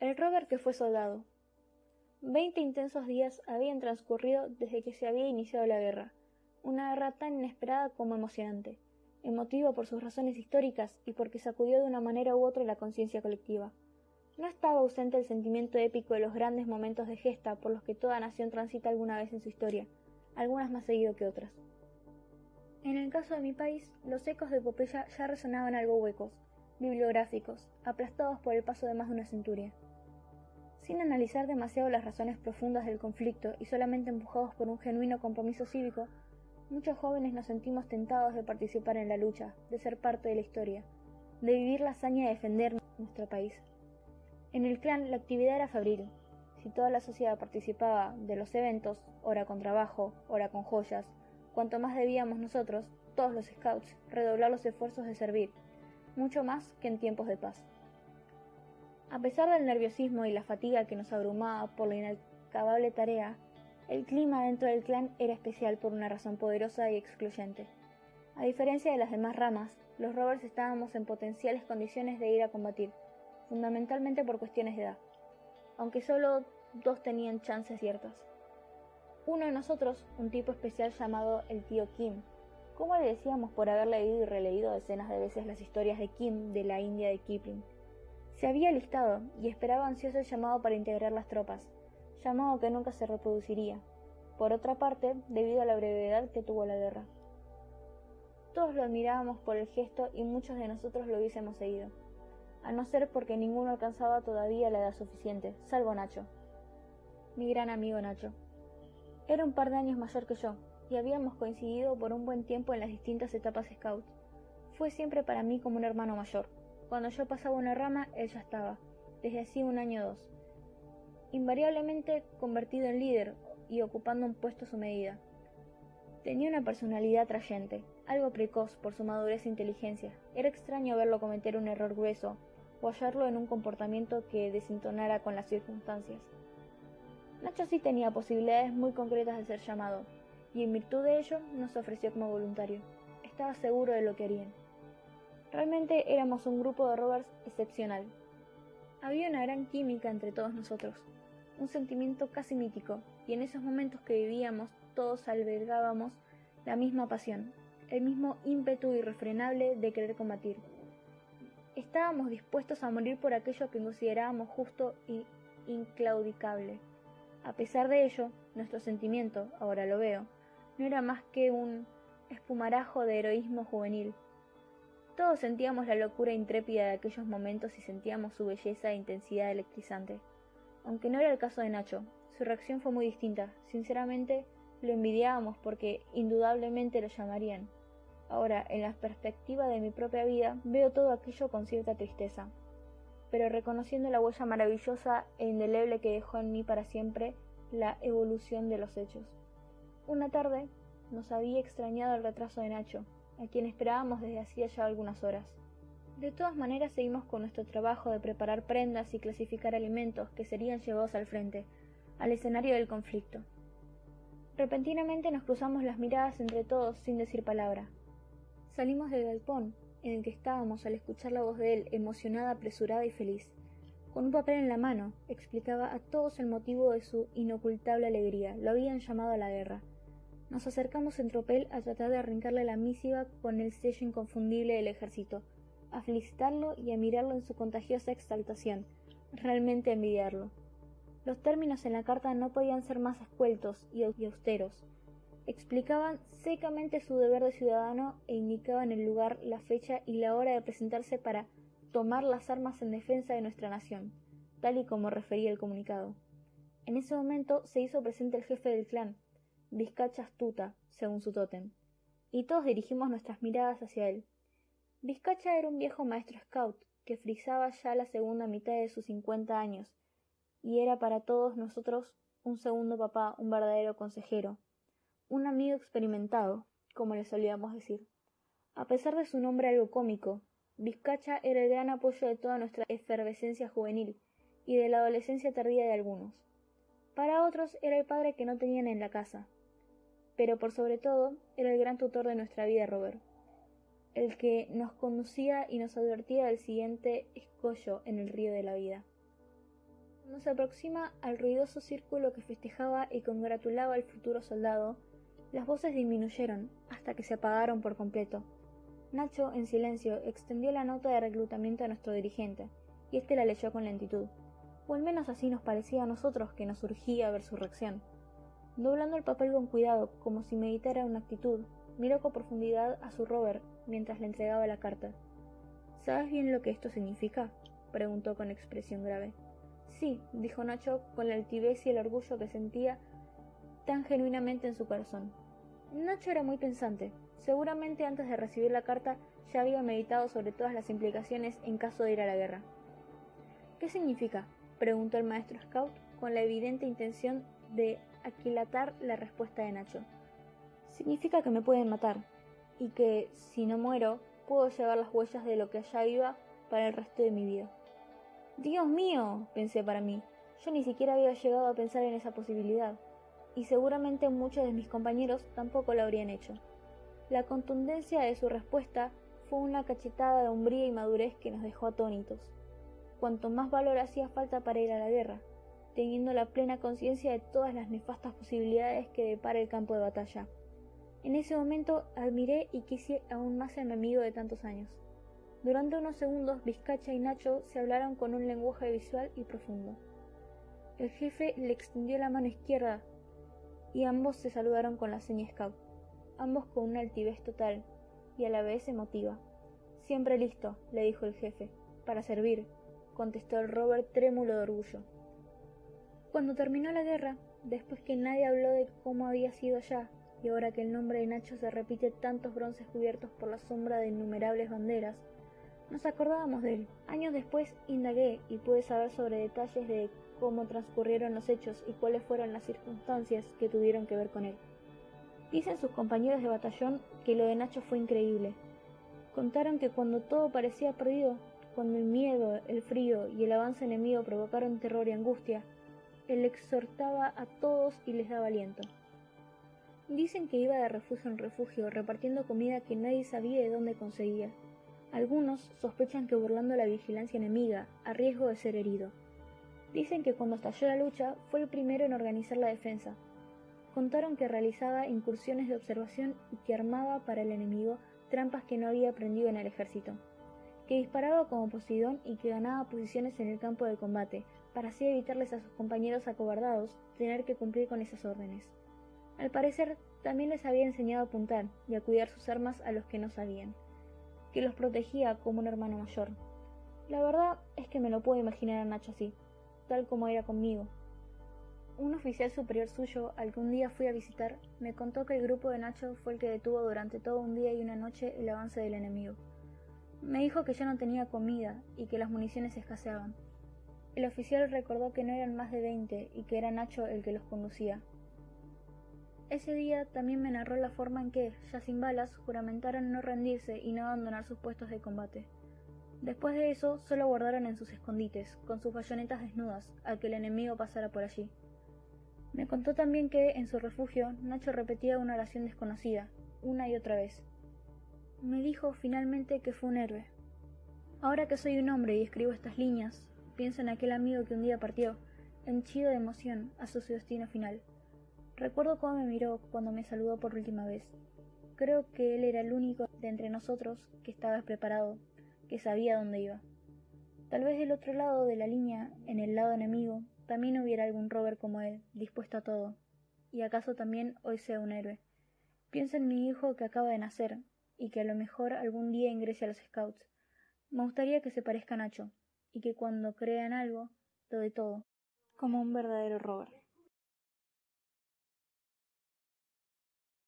El Robert que fue soldado. 20 intensos días habían transcurrido desde que se había iniciado la guerra, una guerra tan inesperada como emocionante, emotiva por sus razones históricas y porque sacudió de una manera u otra la conciencia colectiva. No estaba ausente el sentimiento épico de los grandes momentos de gesta por los que toda nación transita alguna vez en su historia, algunas más seguido que otras. En el caso de mi país, los ecos de epopeya ya resonaban algo huecos, bibliográficos, aplastados por el paso de más de una centuria. Sin analizar demasiado las razones profundas del conflicto y solamente empujados por un genuino compromiso cívico, muchos jóvenes nos sentimos tentados de participar en la lucha, de ser parte de la historia, de vivir la hazaña de defender nuestro país. En el clan la actividad era febril. Si toda la sociedad participaba de los eventos, ora con trabajo, ora con joyas, cuanto más debíamos nosotros, todos los scouts, redoblar los esfuerzos de servir, mucho más que en tiempos de paz. A pesar del nerviosismo y la fatiga que nos abrumaba por la inacabable tarea, el clima dentro del clan era especial por una razón poderosa y excluyente. A diferencia de las demás ramas, los rovers estábamos en potenciales condiciones de ir a combatir, fundamentalmente por cuestiones de edad, aunque solo 2 tenían chances ciertas. Uno de nosotros, un tipo especial llamado el tío Kim, como le decíamos por haber leído y releído decenas de veces las historias de Kim de la India de Kipling, se había alistado y esperaba ansioso el llamado para integrar las tropas, llamado que nunca se reproduciría, por otra parte, debido a la brevedad que tuvo la guerra. Todos lo admirábamos por el gesto y muchos de nosotros lo hubiésemos seguido, a no ser porque ninguno alcanzaba todavía la edad suficiente, salvo Nacho, mi gran amigo Nacho. Era un par de años mayor que yo, y habíamos coincidido por un buen tiempo en las distintas etapas scout. Fue siempre para mí como un hermano mayor. Cuando yo pasaba una rama, él ya estaba, desde hacía 1 año o 2, invariablemente convertido en líder y ocupando un puesto a su medida. Tenía una personalidad atrayente, algo precoz por su madurez e inteligencia. Era extraño verlo cometer un error grueso o hallarlo en un comportamiento que desentonara con las circunstancias. Nacho sí tenía posibilidades muy concretas de ser llamado, y en virtud de ello nos ofreció como voluntario. Estaba seguro de lo que harían. Realmente éramos un grupo de rovers excepcional. Había una gran química entre todos nosotros, un sentimiento casi mítico, y en esos momentos que vivíamos todos albergábamos la misma pasión, el mismo ímpetu irrefrenable de querer combatir. Estábamos dispuestos a morir por aquello que considerábamos justo e inclaudicable. A pesar de ello, nuestro sentimiento, ahora lo veo, no era más que un espumarajo de heroísmo juvenil. Todos sentíamos la locura intrépida de aquellos momentos y sentíamos su belleza e intensidad electrizante. Aunque no era el caso de Nacho, su reacción fue muy distinta. Sinceramente, lo envidiábamos porque indudablemente lo llamarían. Ahora, en la perspectiva de mi propia vida, veo todo aquello con cierta tristeza, pero reconociendo la huella maravillosa e indeleble que dejó en mí para siempre la evolución de los hechos. Una tarde nos había extrañado el retraso de Nacho, a quien esperábamos desde hacía ya algunas horas. De todas maneras seguimos con nuestro trabajo de preparar prendas y clasificar alimentos que serían llevados al frente, al escenario del conflicto. Repentinamente nos cruzamos las miradas entre todos sin decir palabra. Salimos del galpón en el que estábamos al escuchar la voz de él, emocionada, apresurada y feliz. Con un papel en la mano, explicaba a todos el motivo de su inocultable alegría. Lo habían llamado a la guerra. Nos acercamos en tropel a tratar de arrancarle la misiva con el sello inconfundible del ejército, a felicitarlo y a mirarlo en su contagiosa exaltación, realmente a envidiarlo. Los términos en la carta no podían ser más escueltos y austeros. Explicaban secamente su deber de ciudadano e indicaban el lugar, la fecha y la hora de presentarse para tomar las armas en defensa de nuestra nación, tal y como refería el comunicado. En ese momento se hizo presente el jefe del clan, Vizcacha Astuta, según su tótem, y todos dirigimos nuestras miradas hacia él. Vizcacha era un viejo maestro scout que frisaba ya la segunda mitad de sus 50 años, y era para todos nosotros un segundo papá, un verdadero consejero, un amigo experimentado, como le solíamos decir. A pesar de su nombre algo cómico, Vizcacha era el gran apoyo de toda nuestra efervescencia juvenil y de la adolescencia tardía de algunos. Para otros era el padre que no tenían en la casa, pero por sobre todo era el gran tutor de nuestra vida, Robert, el que nos conducía y nos advertía del siguiente escollo en el río de la vida. Cuando se aproxima al ruidoso círculo que festejaba y congratulaba al futuro soldado, las voces disminuyeron hasta que se apagaron por completo. Nacho, en silencio, extendió la nota de reclutamiento a nuestro dirigente, y éste la leyó con lentitud, o al menos así nos parecía a nosotros que nos urgía ver su reacción. Doblando el papel con cuidado, como si meditara una actitud, miró con profundidad a su Robert mientras le entregaba la carta. ¿Sabes bien lo que esto significa?, preguntó con expresión grave. Sí, dijo Nacho con la altivez y el orgullo que sentía tan genuinamente en su corazón. Nacho era muy pensante. Seguramente antes de recibir la carta ya había meditado sobre todas las implicaciones en caso de ir a la guerra. ¿Qué significa?, preguntó el maestro Scout con la evidente intención de aquilatar la respuesta de Nacho. Significa que me pueden matar, y que, si no muero, puedo llevar las huellas de lo que allá iba para el resto de mi vida. ¡Dios mío!, pensé para mí. Yo ni siquiera había llegado a pensar en esa posibilidad, y seguramente muchos de mis compañeros tampoco lo habrían hecho. La contundencia de su respuesta fue una cachetada de hombría y madurez que nos dejó atónitos. Cuanto más valor hacía falta para ir a la guerra, teniendo la plena conciencia de todas las nefastas posibilidades que depara el campo de batalla. En ese momento admiré y quise aún más a mi amigo de tantos años. Durante unos segundos Vizcacha y Nacho se hablaron con un lenguaje visual y profundo. El jefe le extendió la mano izquierda y ambos se saludaron con la seña Scout, ambos con una altivez total y a la vez emotiva. Siempre listo, le dijo el jefe. Para servir, contestó el Robert trémulo de orgullo. Cuando terminó la guerra, después que nadie habló de cómo había sido allá, y ahora que el nombre de Nacho se repite tantos bronces cubiertos por la sombra de innumerables banderas, nos acordábamos de él. Años después indagué y pude saber sobre detalles de cómo transcurrieron los hechos y cuáles fueron las circunstancias que tuvieron que ver con él. Dicen sus compañeros de batallón que lo de Nacho fue increíble. Contaron que cuando todo parecía perdido, cuando el miedo, el frío y el avance enemigo provocaron terror y angustia, él exhortaba a todos y les daba aliento. Dicen que iba de refugio en refugio repartiendo comida que nadie sabía de dónde conseguía. Algunos sospechan que burlando la vigilancia enemiga, a riesgo de ser herido. Dicen que cuando estalló la lucha fue el primero en organizar la defensa. Contaron que realizaba incursiones de observación y que armaba para el enemigo trampas que no había aprendido en el ejército. Que disparaba como Poseidón y que ganaba posiciones en el campo de combate, para así evitarles a sus compañeros acobardados tener que cumplir con esas órdenes. Al parecer, también les había enseñado a apuntar y a cuidar sus armas a los que no sabían, que los protegía como un hermano mayor. La verdad es que me lo puedo imaginar a Nacho así, tal como era conmigo. Un oficial superior suyo, al que un día fui a visitar, me contó que el grupo de Nacho fue el que detuvo durante todo un día y una noche el avance del enemigo. Me dijo que ya no tenía comida y que las municiones escaseaban. El oficial recordó que no eran más de 20 y que era Nacho el que los conducía. Ese día también me narró la forma en que, ya sin balas, juramentaron no rendirse y no abandonar sus puestos de combate. Después de eso, solo guardaron en sus escondites, con sus bayonetas desnudas, a que el enemigo pasara por allí. Me contó también que, en su refugio, Nacho repetía una oración desconocida, una y otra vez. Me dijo finalmente que fue un héroe. Ahora que soy un hombre y escribo estas líneas, pienso en aquel amigo que un día partió, henchido de emoción, hacia su destino final. Recuerdo cómo me miró cuando me saludó por última vez. Creo que él era el único de entre nosotros que estaba preparado, que sabía dónde iba. Tal vez del otro lado de la línea, en el lado enemigo, también hubiera algún Robert como él, dispuesto a todo. Y acaso también hoy sea un héroe. Pienso en mi hijo que acaba de nacer, y que a lo mejor algún día ingrese a los Scouts. Me gustaría que se parezca a Nacho, y que cuando crea en algo, lo dé todo, como un verdadero Robert.